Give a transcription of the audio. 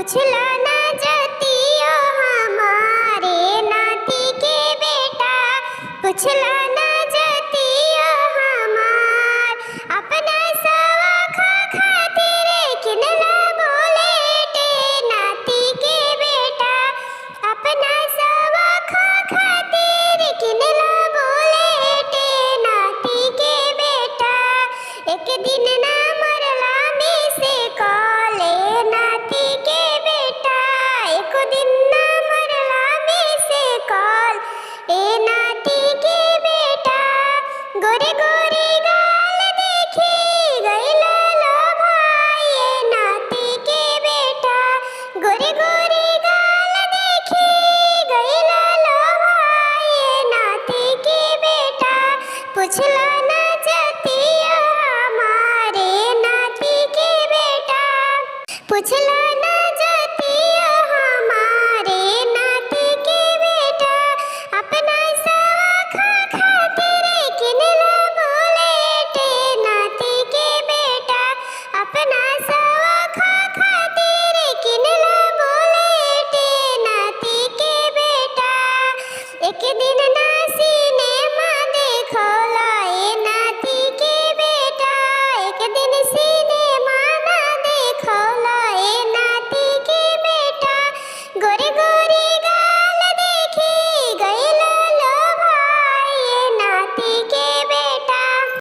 पुछला ना जतियो हमारे नाती के बेटा, पुछला ना जतियो हमार अपना सवा खातिर किनला बुलेटे नाती के बेटा, अपना सवा खातिर किनला बुलेटे नाती के बेटा। एक दिन ना मरला में से कॉले नाती के बेटा, एक दिन ना मरला में से कॉल ए नाती के बेटा। गोरे गोरे गाल देखी गइला लो भाई ए नाती के बेटा, गोरे गोरे गाल देखी गइला लो भाई ए नाती के बेटा। पुछला ना जतियो हमारे नाती के बेटा, पुछला